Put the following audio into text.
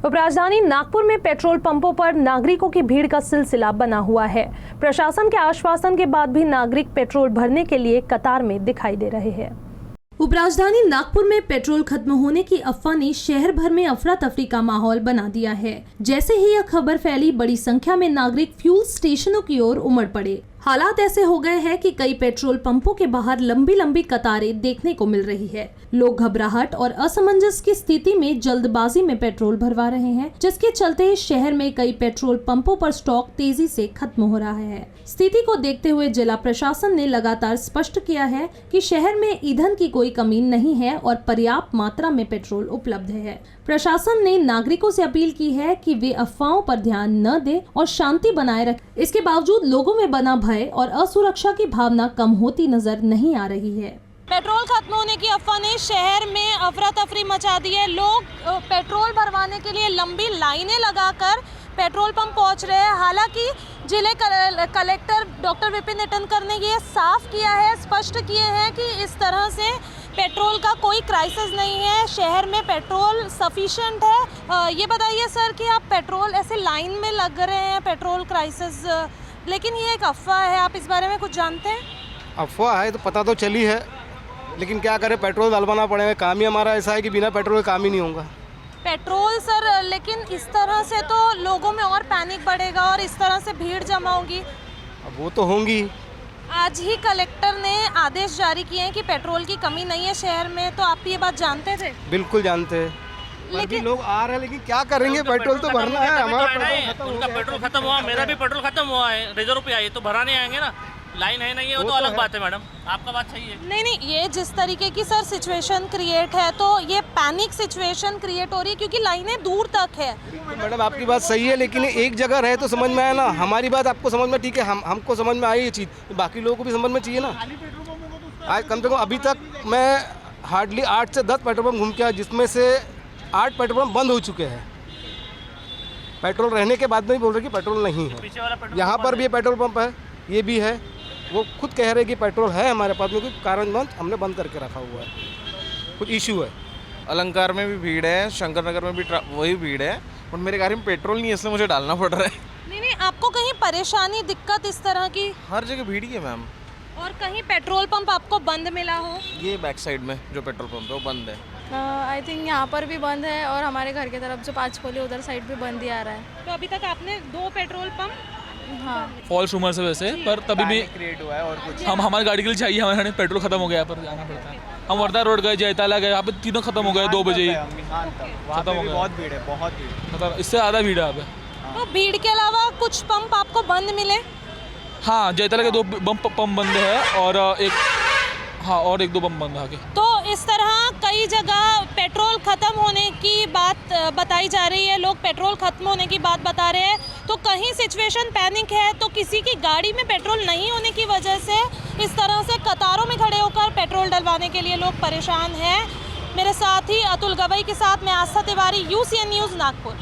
उपराजधानी नागपुर में पेट्रोल पंपों पर नागरिकों की भीड़ का सिलसिला बना हुआ है। प्रशासन के आश्वासन के बाद भी नागरिक पेट्रोल भरने के लिए कतार में दिखाई दे रहे हैं। उपराजधानी नागपुर में पेट्रोल खत्म होने की अफवाह ने शहर भर में अफरा तफरी का माहौल बना दिया है। जैसे ही यह खबर फैली, बड़ी संख्या में नागरिक फ्यूल स्टेशनों की ओर उमड़ पड़े। हालात ऐसे हो गए हैं कि कई पेट्रोल पंपों के बाहर लंबी लंबी कतारें देखने को मिल रही है। लोग घबराहट और असमंजस की स्थिति में जल्दबाजी में पेट्रोल भरवा रहे हैं, जिसके चलते शहर में कई पेट्रोल पंपों पर स्टॉक तेजी से खत्म हो रहा है। स्थिति को देखते हुए जिला प्रशासन ने लगातार स्पष्ट किया है कि शहर में ईंधन की कोई कमी नहीं है और पर्याप्त मात्रा में पेट्रोल उपलब्ध है। प्रशासन ने नागरिकों से अपील की है कि वे अफवाहों पर ध्यान न दें और शांति बनाए रखें। इसके बावजूद लोगों में बना भय और असुरक्षा की भावना कम होती नजर नहीं आ रही है। पेट्रोल खत्म होने की अफवाह ने शहर में अफरा तफरी मचा दी है। लोग पेट्रोल भरवाने के लिए लंबी लाइनें लगाकर पेट्रोल पंप पहुंच रहे हैं। हालांकि जिले कलेक्टर डॉक्टर विपिन ईटनकर ने ये साफ किया है, स्पष्ट किए हैं कि इस तरह से पेट्रोल का कोई क्राइसिस नहीं है, शहर में पेट्रोल सफिशिएंट है। ये बताइए सर कि आप पेट्रोल ऐसे लाइन में लग रहे हैं, पेट्रोल क्राइसिस, लेकिन ये एक अफवाह है, आप इस बारे में कुछ जानते हैं? अफवाह है तो पता तो चली है, लेकिन क्या करें, पेट्रोल डलवाना पड़ेगा। काम ही हमारा ऐसा है कि बिना पेट्रोल के काम ही नहीं होगा। पेट्रोल सर, लेकिन इस तरह से तो लोगों में और पैनिक बढ़ेगा और इस तरह से भीड़ जमा होगी। अब वो तो होंगी। आज ही कलेक्टर ने आदेश जारी किए हैं कि पेट्रोल की कमी नहीं है शहर में, तो आप ये बात जानते थे? बिल्कुल जानते हैं, लेकिन लोग आ रहे हैं, लेकिन क्या करेंगे, पेट्रोल तो भरना है। हमारा उनका पेट्रोल खत्म हुआ, मेरा भी पेट्रोल खत्म हुआ है, रिजर्व पे आई तो भराने आएंगे ना। लाइन है नहीं है वो तो अलग बात है मैडम, आपका बात सही है। नहीं, ये जिस तरीके की सर सिचुएशन क्रिएट है, तो ये पैनिक सिचुएशन क्रिएट हो रही है क्योंकि लाइनें दूर तक है। मैडम आपकी बात सही है, लेकिन एक जगह रहे तो समझ में आया ना। हमारी बात आपको समझ में, ठीक है, हमको समझ में आई ये चीज़, बाकी लोगों को भी समझ में चाहिए ना। आज कम से कम अभी तक मैं हार्डली 8 से 10 पेट्रोल पंप घूम के आया, जिसमें से 8 पेट्रोल पंप बंद हो चुके हैं। पेट्रोल रहने के बाद में भी बोल रहे कि पेट्रोल नहीं है। यहाँ पर भी पेट्रोल पंप है, ये भी है, वो खुद कह रहे कि पेट्रोल है हमारे पास में, कोई कारणवश हमने बंद करके रखा हुआ है, कुछ इशू है। अलंकार में भी भीड़ है, शंकर नगर में भी वही भीड़ है, और मेरे गाड़ी में पेट्रोल नहीं है, इसलिए मुझे डालना पड़ रहा है। नहीं, आपको कहीं परेशानी, दिक्कत इस तरह की? हर जगह भीड़ ही है मैम। और कहीं पेट्रोल पंप आपको बंद मिला हो? ये बैक साइड में जो पेट्रोल पंप है वो बंद है। आई थिंक यहाँ पर भी बंद है, और हमारे घर की तरफ जो 5 खोली उधर साइड भी बंद ही आ रहा है। तो अभी तक आपने 2 पेट्रोल पंप? हाँ, फॉल्स रूमर से वैसे, पर तभी भी क्रिएट हुआ है और कुछ हम हमारी गाड़ी के लिए चाहिए, हमारे पेट्रोल खत्म हो गया, पर जाना पड़ता है। हम वर्धा रोड गए, जयताला गए, यहाँ पे तीनों खत्म हो गए 2 बजे ही खत्म हो गया। बहुत भीड़ है, बहुत भीड़, मतलब इससे ज़्यादा भीड़ है यहाँ पे। तो भीड़ के अलावा कुछ पंप आपको बंद मिले? हाँ, जयताला के 2 पंप बंद है और और 1-2 पंप बंद आगे। तो इस तरह कई जगह पेट्रोल खत्म होने की बात बताई जा रही है, लोग पेट्रोल खत्म होने की बात बता रहे हैं। तो कहीं सिचुएशन पैनिक है, तो किसी की गाड़ी में पेट्रोल नहीं होने की वजह से इस तरह से कतारों में खड़े होकर पेट्रोल डलवाने के लिए लोग परेशान हैं। मेरे साथ ही अतुल गवई के साथ मैं आस्था तिवारी, UCN न्यूज़ नागपुर।